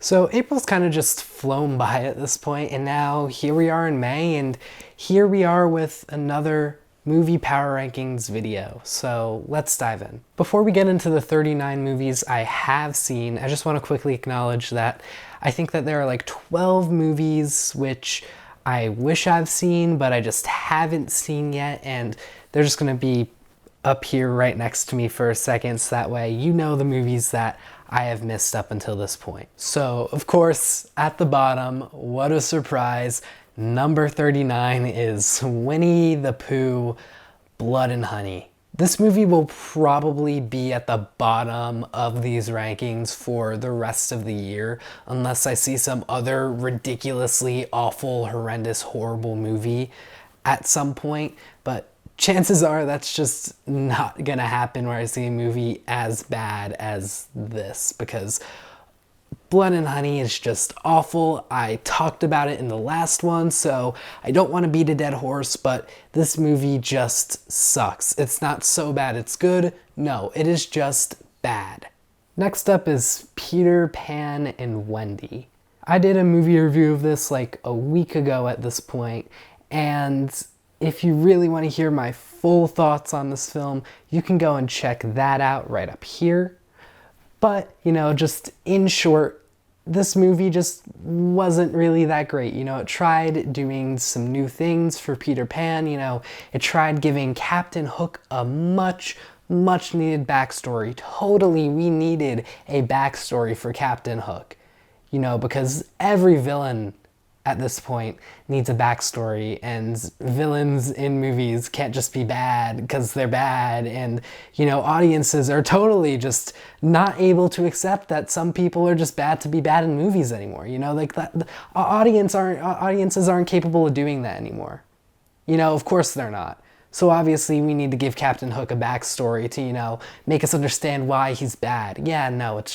So April's kind of just flown by at this point, and now here we are in May, and here we are with another movie power rankings video. So let's dive in. Before we get into the 39 movies I have seen, I just want to quickly acknowledge that I think that there are like 12 movies which I wish I've seen, but I just haven't seen yet, and they're just going to be up here right next to me for a second, so that way you know the movies that I have missed up until this point. So, of course, at the bottom, what a surprise, number 39 is Winnie the Pooh, Blood and Honey. This movie will probably be at the bottom of these rankings for the rest of the year, unless I see some other ridiculously awful, horrendous, horrible movie at some point, but chances are that's just not gonna happen where I see a movie as bad as this, because Blood and Honey is just awful. I talked about it in the last one, so I don't want to beat a dead horse, but this movie just sucks. It's not so bad it's good. No, it is just bad. Next up is Peter Pan and Wendy. I did a movie review of this like a week ago at this point, and if you really want to hear my full thoughts on this film, you can go and check that out right up here. But, just in short, this movie just wasn't really that great. It tried doing some new things for Peter Pan. It tried giving Captain Hook a much needed backstory. Totally, we needed a backstory for Captain Hook. Because every villain at this point needs a backstory, and villains in movies can't just be bad because they're bad, and audiences are totally just not able to accept that some people are just bad to be bad in movies anymore. Like that, audiences aren't capable of doing that anymore. Of course they're not. So obviously we need to give Captain Hook a backstory to, make us understand why he's bad. Yeah, no, it's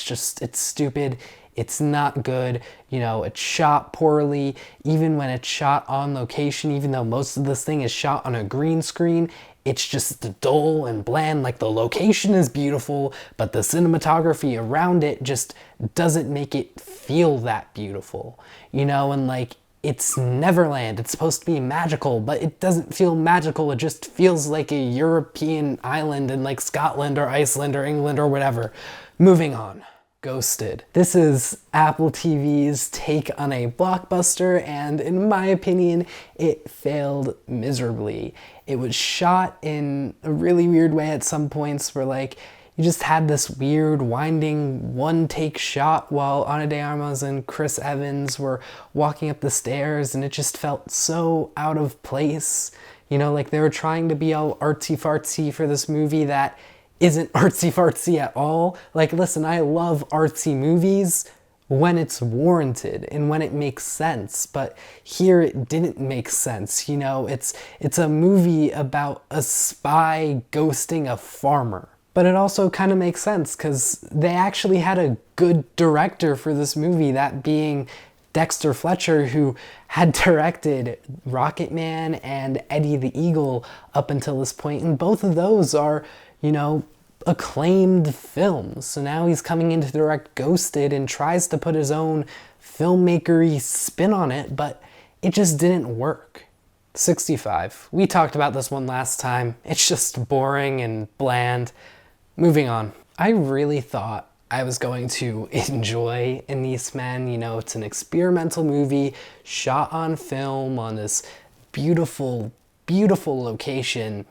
stupid. It's not good. It's shot poorly. Even when it's shot on location, even though most of this thing is shot on a green screen, it's just dull and bland. Like, the location is beautiful, but the cinematography around it just doesn't make it feel that beautiful. And like, it's Neverland. It's supposed to be magical, but it doesn't feel magical. It just feels like a European island in like Scotland or Iceland or England or whatever. Moving on. Ghosted. This is Apple TV's take on a blockbuster, and in my opinion, it failed miserably. It was shot in a really weird way at some points, where like you just had this weird winding one-take shot while Ana de Armas and Chris Evans were walking up the stairs, and it just felt so out of place. Like they were trying to be all artsy-fartsy for this movie that isn't artsy-fartsy at all. Like, listen, I love artsy movies when it's warranted and when it makes sense, but here it didn't make sense. It's a movie about a spy ghosting a farmer. But it also kind of makes sense because they actually had a good director for this movie, that being Dexter Fletcher, who had directed Rocketman and Eddie the Eagle up until this point, and both of those are, acclaimed films. So now he's coming in to direct Ghosted and tries to put his own filmmaker-y spin on it, but it just didn't work. 65. We talked about this one last time. It's just boring and bland. Moving on. I really thought I was going to enjoy In These Men. It's an experimental movie shot on film on this beautiful location,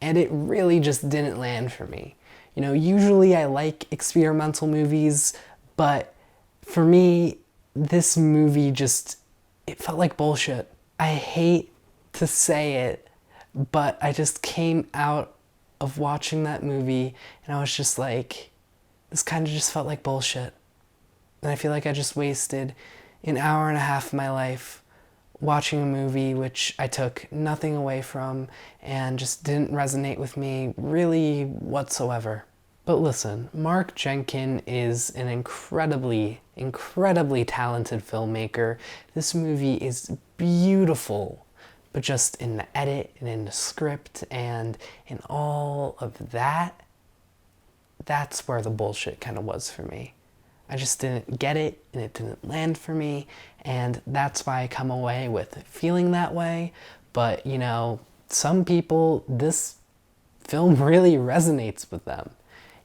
and it really just didn't land for me. Usually I like experimental movies, but for me, this movie it felt like bullshit. I hate to say it, but I just came out of watching that movie and I was just like, this kind of just felt like bullshit. And I feel like I just wasted an hour and a half of my life watching a movie which I took nothing away from and just didn't resonate with me really whatsoever. But listen, Mark Jenkin is an incredibly talented filmmaker. This movie is beautiful, but just in the edit and in the script and in all of that, that's where the bullshit kind of was for me. I just didn't get it, and it didn't land for me, and that's why I come away with feeling that way. But, you know, some people, this film really resonates with them,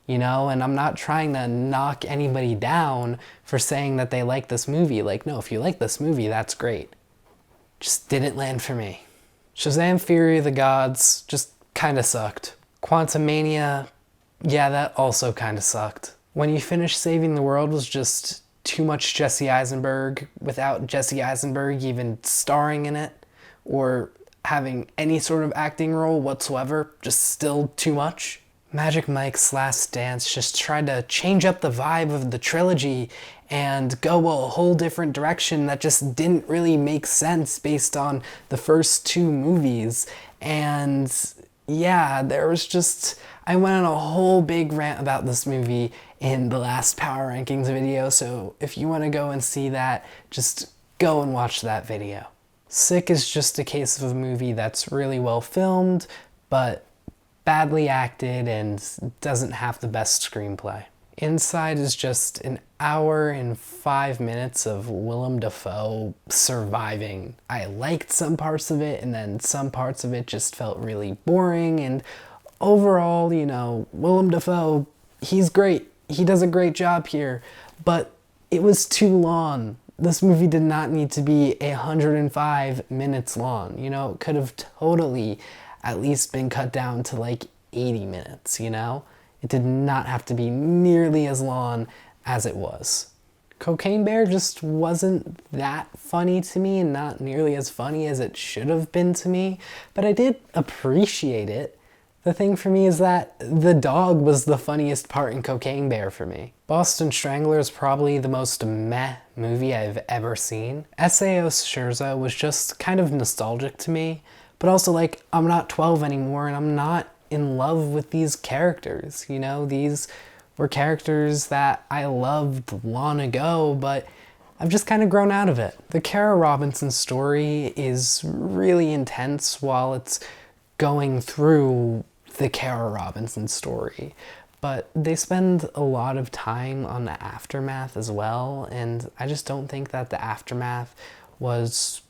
you know, and I'm not trying to knock anybody down for saying that they like this movie. Like, no, if you like this movie, that's great. Just didn't land for me. Shazam! Fury of the Gods just kind of sucked. Quantumania, yeah, that also kind of sucked. When You Finish Saving the World was just too much Jesse Eisenberg without Jesse Eisenberg even starring in it or having any sort of acting role whatsoever, just still too much. Magic Mike's Last Dance just tried to change up the vibe of the trilogy and go a whole different direction that just didn't really make sense based on the first two movies. And yeah, there was just, I went on a whole big rant about this movie in the last Power Rankings video, so if you want to go and see that, just go and watch that video. Sick is just a case of a movie that's really well filmed, but badly acted and doesn't have the best screenplay. Inside is just an hour and 5 minutes of Willem Dafoe surviving. I liked some parts of it, and then some parts of it just felt really boring, and overall, you know, Willem Dafoe, he's great. He does a great job here, but it was too long. This movie did not need to be 105 minutes long. You know, it could have totally at least been cut down to like 80 minutes, you know? It did not have to be nearly as long as it was. Cocaine Bear just wasn't that funny to me, and not nearly as funny as it should have been to me, but I did appreciate it. The thing for me is that the dog was the funniest part in Cocaine Bear for me. Boston Strangler is probably the most meh movie I've ever seen. S.A.O. Scherzo was just kind of nostalgic to me, but also like, I'm not 12 anymore and I'm not in love with these characters, you know? These were characters that I loved long ago, but I've just kind of grown out of it. The Kara Robinson story is really intense while it's going through the Kara Robinson story, but they spend a lot of time on the aftermath as well, and I just don't think that the aftermath was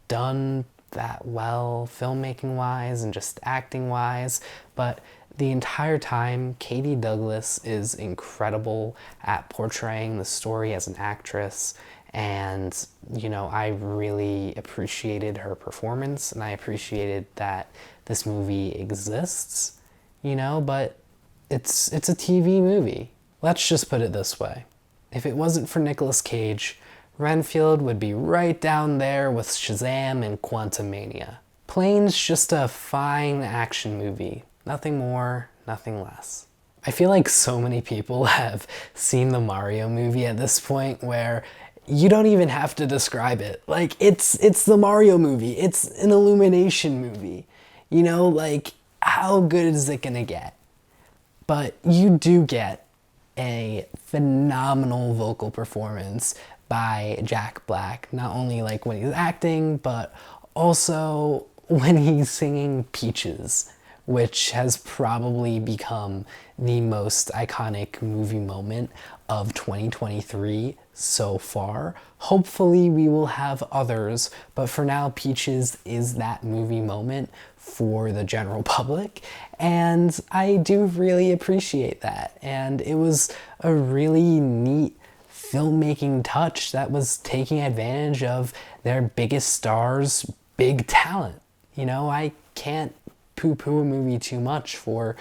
done that well filmmaking wise and just acting wise. But the entire time, Katie Douglas is incredible at portraying the story as an actress, and you know, I really appreciated her performance, and I appreciated that this movie exists, you know, but it's a TV movie. Let's just put it this way. If it wasn't for Nicolas Cage, Renfield would be right down there with Shazam and Quantumania. Plane's just a fine action movie. Nothing more, nothing less. I feel like so many people have seen the Mario movie at this point where you don't even have to describe it. Like, it's the Mario movie. It's an Illumination movie. You know, like, how good is it gonna get? But you do get a phenomenal vocal performance by Jack Black, not only like when he's acting, but also when he's singing Peaches, which has probably become the most iconic movie moment of 2023 so far. Hopefully we will have others, but for now, Peaches is that movie moment for the general public, and I do really appreciate that. And it was a really neat filmmaking touch that was taking advantage of their biggest stars' big talent. You know, I can't poo-poo a movie too much for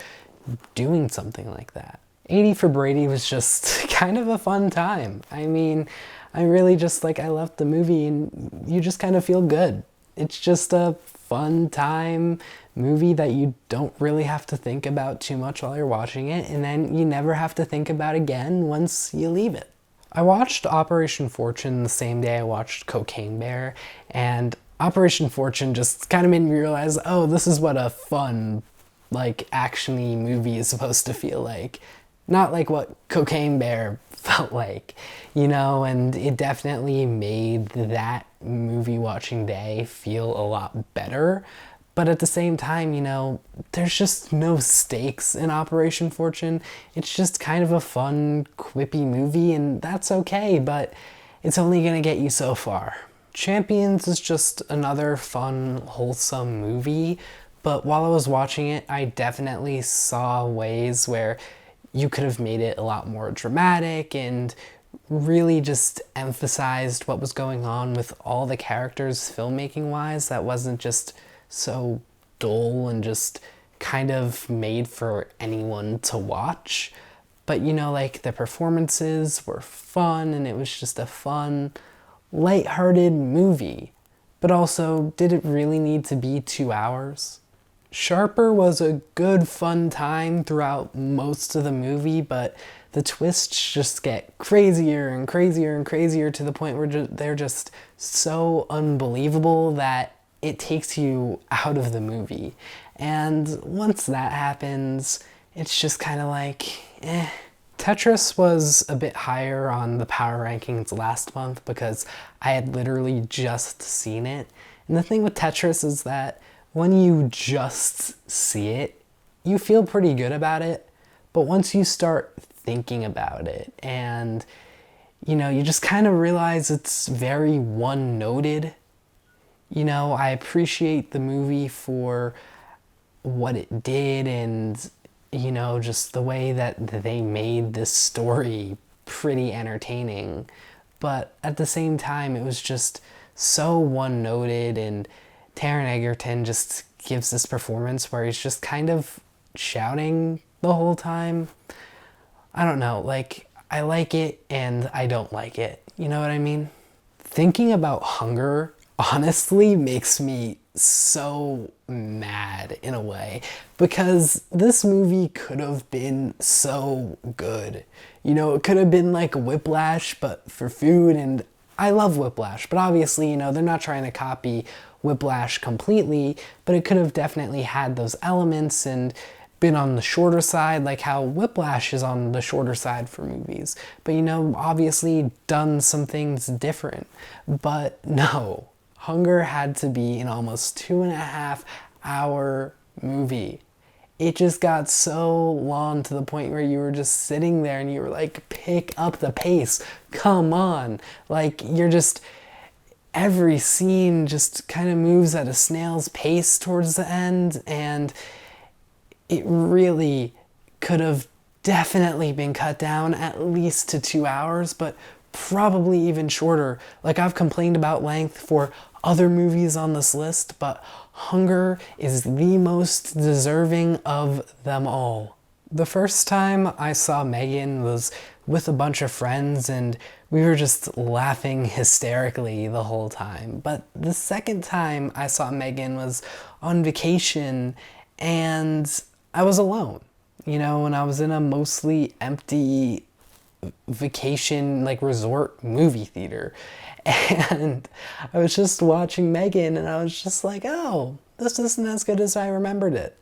doing something like that. 80 for Brady was just kind of a fun time. I mean, I really just, like, I left the movie and you just kind of feel good. It's just a fun time movie that you don't really have to think about too much while you're watching it, and then you never have to think about again once you leave it. I watched Operation Fortune the same day I watched Cocaine Bear, and Operation Fortune just kind of made me realize, oh, this is what a fun, like, action-y movie is supposed to feel like. Not like what Cocaine Bear felt like, you know, and it definitely made that movie watching day feel a lot better. But at the same time, there's just no stakes in Operation Fortune. It's just kind of a fun, quippy movie, and that's okay, but it's only gonna get you so far. Champions is just another fun, wholesome movie, but while I was watching it, I definitely saw ways where you could have made it a lot more dramatic and really just emphasized what was going on with all the characters filmmaking wise. That wasn't just so dull and just kind of made for anyone to watch. But like the performances were fun and it was just a fun, lighthearted movie. But also, did it really need to be 2 hours? Sharper was a good fun time throughout most of the movie, but the twists just get crazier and crazier and crazier to the point where they're just so unbelievable that it takes you out of the movie. And once that happens, it's just kind of like, eh. Tetris was a bit higher on the power rankings last month because I had literally just seen it. And the thing with Tetris is that when you just see it, you feel pretty good about it. But once you start thinking about it and, you just kind of realize it's very one-noted. I appreciate the movie for what it did and, just the way that they made this story pretty entertaining. But at the same time, it was just so one-noted, and Taron Egerton just gives this performance where he's just kind of shouting the whole time. I don't know, I like it and I don't like it. You know what I mean? Thinking about Hunger honestly makes me so mad in a way, because this movie could have been so good. It could have been like Whiplash, but for food, and I love Whiplash, but obviously, they're not trying to copy Whiplash completely, but it could have definitely had those elements and been on the shorter side, like how Whiplash is on the shorter side for movies. But obviously done some things different. But no, Hunger had to be an almost 2.5-hour movie. It just got so long to the point where you were just sitting there and you were like, pick up the pace, come on. Every scene just kind of moves at a snail's pace towards the end, and it really could have definitely been cut down at least to 2 hours, but probably even shorter. I've complained about length for other movies on this list, but Hunger is the most deserving of them all. The first time I saw Megan was with a bunch of friends, and we were just laughing hysterically the whole time. But the second time I saw Megan was on vacation, and I was alone, and I was in a mostly empty vacation, resort movie theater. And I was just watching Megan, and I was just like, oh, this isn't as good as I remembered it.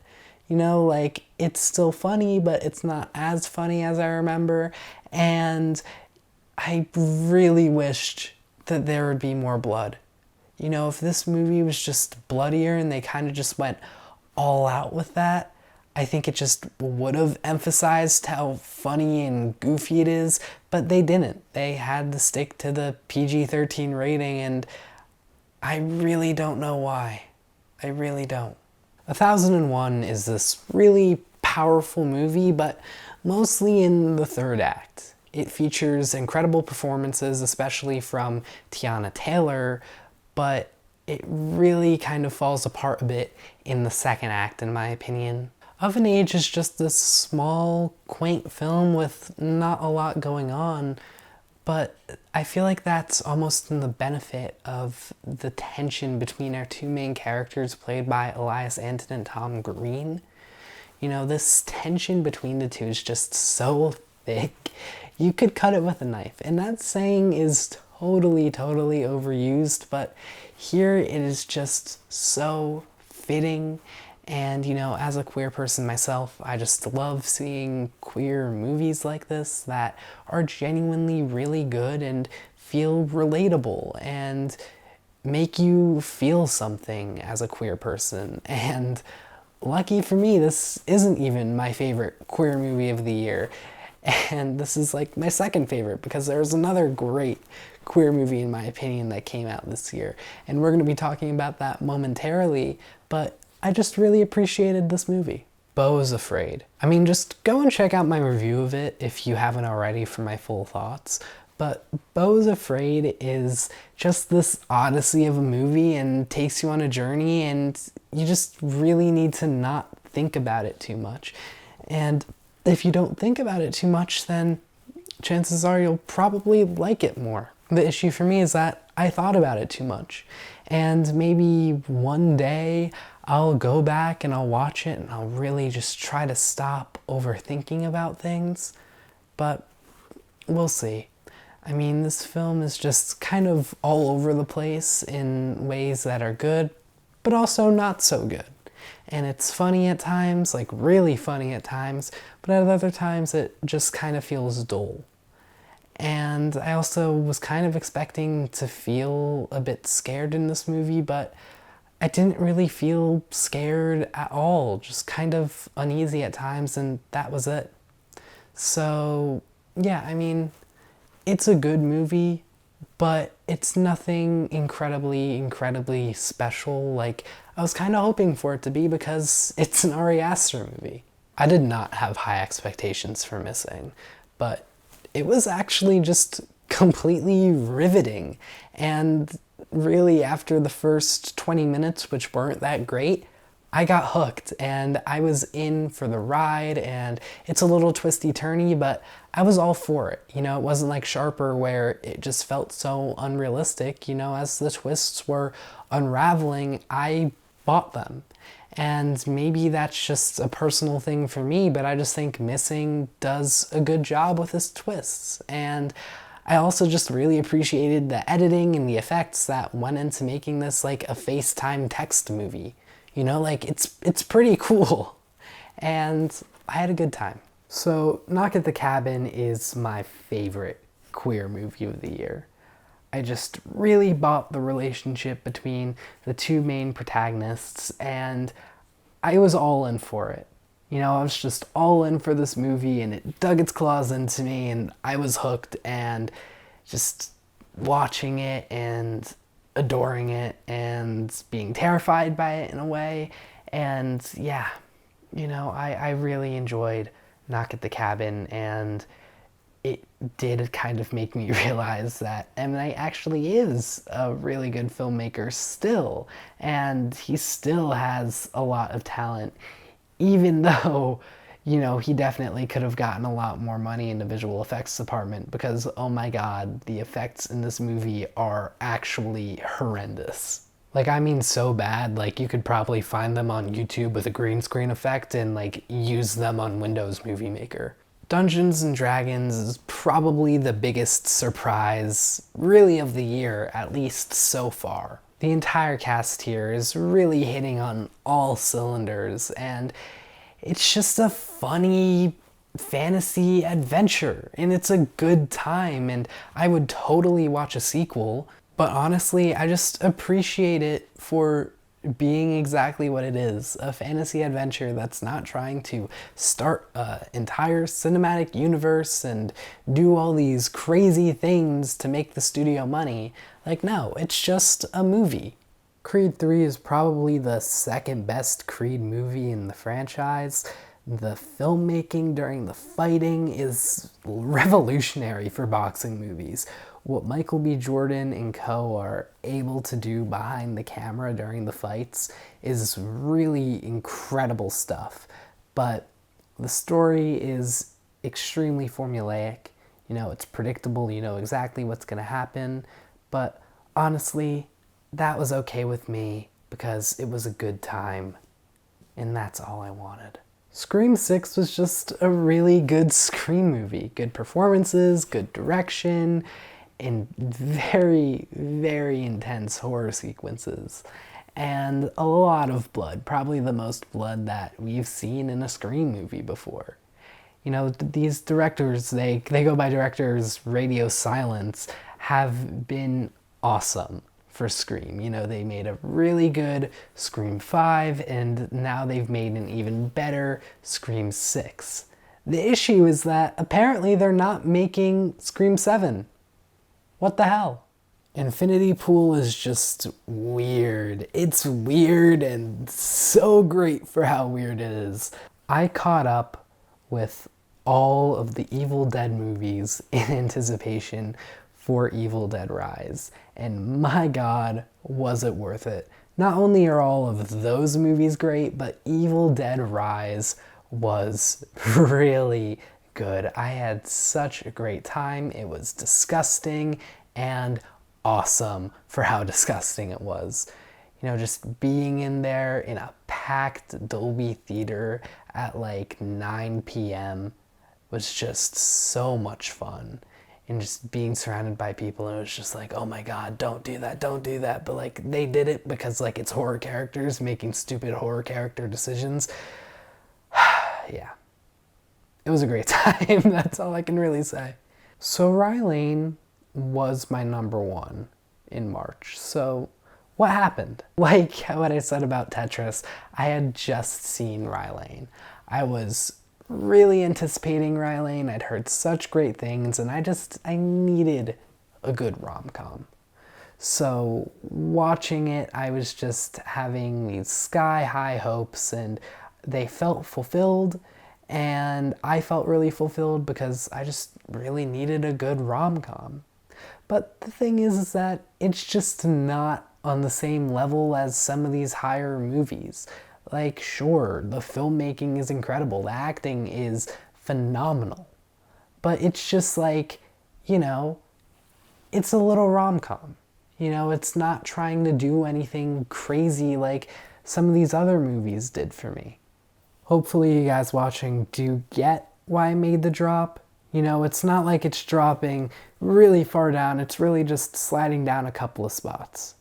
It's still funny, but it's not as funny as I remember. And I really wished that there would be more blood. If this movie was just bloodier and they kind of just went all out with that, I think it just would have emphasized how funny and goofy it is, but they didn't. They had to stick to the PG-13 rating, and I really don't know why. I really don't. 1001 is this really powerful movie, but mostly in the third act. It features incredible performances, especially from Tiana Taylor, but it really kind of falls apart a bit in the second act, in my opinion. Of an Age is just this small, quaint film with not a lot going on, but I feel like that's almost in the benefit of the tension between our two main characters played by Elias Anton and Tom Green. This tension between the two is just so thick, you could cut it with a knife. And that saying is totally overused, but here it is just so fitting. And, as a queer person myself, I just love seeing queer movies like this that are genuinely really good and feel relatable. And make you feel something as a queer person. And lucky for me, this isn't even my favorite queer movie of the year. And this is like my second favorite because there's another great queer movie, in my opinion, that came out this year. And we're going to be talking about that momentarily, but I just really appreciated this movie. Beau is Afraid. I mean, just go and check out my review of it if you haven't already for my full thoughts. But Beau is Afraid is just this odyssey of a movie and takes you on a journey, and you just really need to not think about it too much. And if you don't think about it too much, then chances are you'll probably like it more. The issue for me is that I thought about it too much. And maybe one day I'll go back and I'll watch it and I'll really just try to stop overthinking about things. But we'll see. I mean, this film is just kind of all over the place in ways that are good, but also not so good. And it's funny at times, like really funny at times, but at other times it just kind of feels dull. And I also was kind of expecting to feel a bit scared in this movie, but I didn't really feel scared at all, just kind of uneasy at times, and that was it. So, yeah, I mean, it's a good movie, but it's nothing incredibly special like I was kind of hoping for it to be because it's an Ari Aster movie. I did not have high expectations for Missing, but it was actually just completely riveting. And really, after the first 20 minutes, which weren't that great, I got hooked and I was in for the ride, and it's a little twisty-turny, but I was all for it. You know, it wasn't like Sharper where it just felt so unrealistic. You know, as the twists were unraveling, I bought them. And maybe that's just a personal thing for me, but I just think Missing does a good job with its twists. And I also just really appreciated the editing and the effects that went into making this like a FaceTime text movie. You know, like it's pretty cool. And I had a good time. So Knock at the Cabin is my favorite queer movie of the year. I just really bought the relationship between the two main protagonists, and I was all in for it. You know, I was just all in for this movie, and it dug its claws into me, and I was hooked, and just watching it and adoring it and being terrified by it in a way. And yeah, you know, I really enjoyed Knock at the Cabin, and it did kind of make me realize that M. Night actually is a really good filmmaker still, and he still has a lot of talent, even though, you know, he definitely could have gotten a lot more money in the visual effects department, because, oh my god, the effects in this movie are actually horrendous. Like, I mean so bad, like, you could probably find them on YouTube with a green screen effect and, like, use them on Windows Movie Maker. Dungeons & Dragons is probably the biggest surprise, really, of the year, at least so far. The entire cast here is really hitting on all cylinders, and it's just a funny fantasy adventure, and it's a good time, and I would totally watch a sequel, but honestly, I just appreciate it for being exactly what it is, a fantasy adventure that's not trying to start an entire cinematic universe and do all these crazy things to make the studio money. Like, no, it's just a movie. Creed 3 is probably the second best Creed movie in the franchise. The filmmaking during the fighting is revolutionary for boxing movies. What Michael B. Jordan and co. are able to do behind the camera during the fights is really incredible stuff. But the story is extremely formulaic. You know, it's predictable, you know exactly what's going to happen. But honestly, that was okay with me because it was a good time. And that's all I wanted. Scream 6 was just a really good Scream movie. Good performances, good direction, and very intense horror sequences. And a lot of blood, probably the most blood that we've seen in a Scream movie before. You know, these directors, they go by directors Radio Silence, have been awesome for Scream. You know, they made a really good Scream 5, and now they've made an even better Scream 6. The issue is that apparently they're not making Scream 7. What the hell? Infinity Pool is just weird. It's weird and so great for how weird it is. I caught up with all of the Evil Dead movies in anticipation for Evil Dead Rise, and my god, was it worth it. Not only are all of those movies great, but Evil Dead Rise was really good. I had such a great time. It was disgusting and awesome for how disgusting it was. You know, just being in there in a packed Dolby theater at like 9 p.m. was just so much fun. And just being surrounded by people, and it was just like, oh my god, don't do that, don't do that. But like, they did it because like it's horror characters making stupid horror character decisions. Yeah. It was a great time. That's all I can really say. So Rye Lane was my number one in March. So what happened? Like what I said about Tetris, I had just seen Rye Lane. I was really anticipating Rye Lane. I'd heard such great things, and I needed a good rom-com. So watching it, I was just having these sky-high hopes, and they felt fulfilled, and I felt really fulfilled because I just really needed a good rom-com. But the thing is that it's just not on the same level as some of these higher movies. Like, sure, the filmmaking is incredible, the acting is phenomenal, but it's just like, you know, it's a little rom-com. You know, it's not trying to do anything crazy like some of these other movies did for me. Hopefully you guys watching do get why I made the drop. You know, it's not like it's dropping really far down, it's really just sliding down a couple of spots.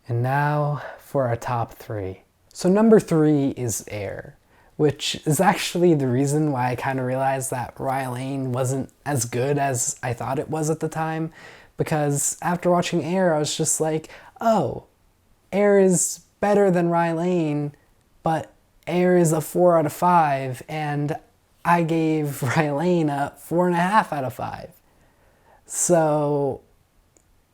And now for our top 3. So number 3 is Air, which is actually the reason why I kind of realized that Rye Lane wasn't as good as I thought it was at the time, because after watching Air, I was just like, oh, Air is better than Rye Lane, but Air is a 4 out of 5, and I gave Rye Lane a 4.5 out of 5. So,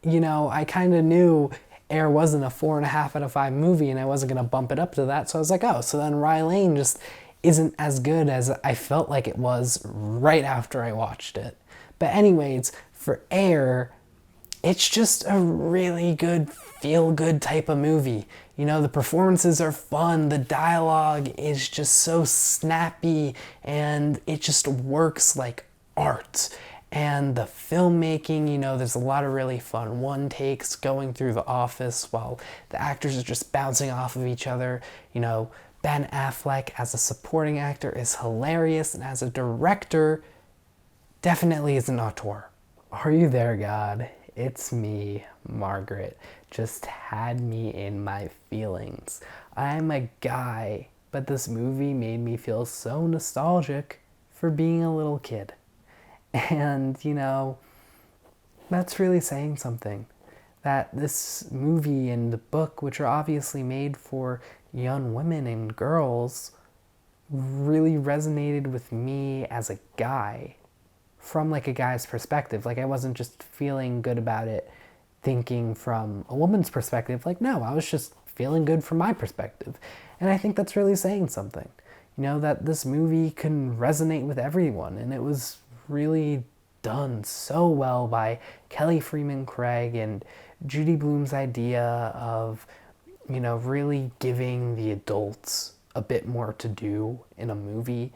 you know, I kind of knew Air wasn't a 4.5 out of 5 movie, and I wasn't going to bump it up to that. So I was like, oh, so then Rye Lane just isn't as good as I felt like it was right after I watched it. But anyways, for Air, it's just a really good feel-good type of movie. You know, the performances are fun, the dialogue is just so snappy, and it just works like art. And the filmmaking, you know, there's a lot of really fun one-takes going through the office while the actors are just bouncing off of each other. You know, Ben Affleck as a supporting actor is hilarious, and as a director, definitely is an auteur. Are you there, God? It's me, Margaret. Just had me in my feelings. I'm a guy, but this movie made me feel so nostalgic for being a little kid. And, you know, that's really saying something. That this movie and the book, which are obviously made for young women and girls, really resonated with me as a guy. From like a guy's perspective. Like, I wasn't just feeling good about it thinking from a woman's perspective. Like, no, I was just feeling good from my perspective. And I think that's really saying something. You know, that this movie can resonate with everyone, and it was really done so well by Kelly Freeman Craig and Judy Blume's idea of, you know, really giving the adults a bit more to do in a movie.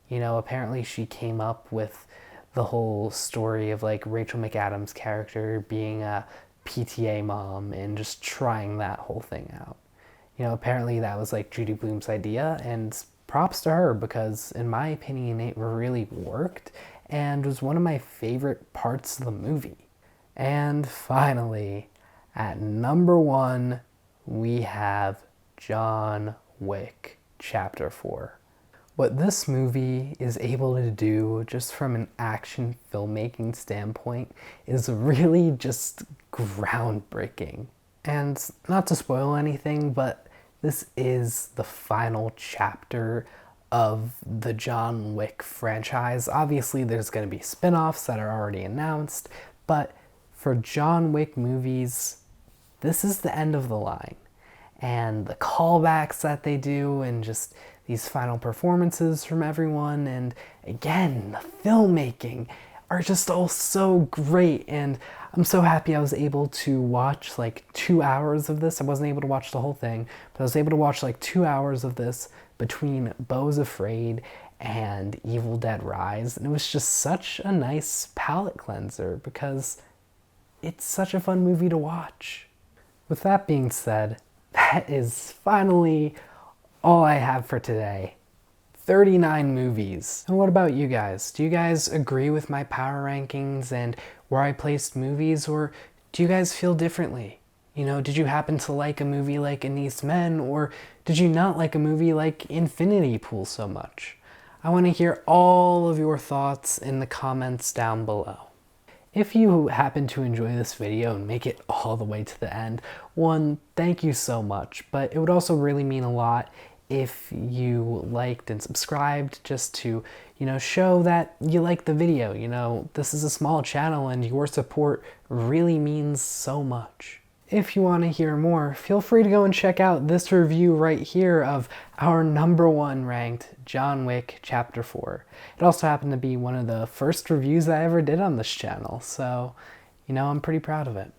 You know, apparently she came up with the whole story of like Rachel McAdams' character being a PTA mom and just trying that whole thing out. You know, apparently that was like Judy Blume's idea, and props to her, because in my opinion it really worked and was one of my favorite parts of the movie. And finally, at number 1, we have John Wick Chapter 4. What this movie is able to do, just from an action filmmaking standpoint, is really just groundbreaking. And not to spoil anything, but this is the final chapter of the John Wick franchise. Obviously, there's going to be spin offs that are already announced, but for John Wick movies, this is the end of the line. And the callbacks that they do, and just these final performances from everyone, and again, the filmmaking are just all so great. And I'm so happy I was able to watch like 2 hours of this. I wasn't able to watch the whole thing, but I was able to watch like 2 hours of this between Beau's Afraid and Evil Dead Rise. And it was just such a nice palate cleanser because it's such a fun movie to watch. With that being said, that is finally all I have for today. 39 movies. And what about you guys? Do you guys agree with my power rankings and where I placed movies, or do you guys feel differently? You know, did you happen to like a movie like Anais Men, or did you not like a movie like Infinity Pool so much? I want to hear all of your thoughts in the comments down below. If you happen to enjoy this video and make it all the way to the end, one, thank you so much, but it would also really mean a lot if you liked and subscribed, just to, you know, show that you like the video. You know, this is a small channel and your support really means so much. If you want to hear more, feel free to go and check out this review right here of our #1 ranked John Wick Chapter 4. It also happened to be one of the first reviews I ever did on this channel, so, you know, I'm pretty proud of it.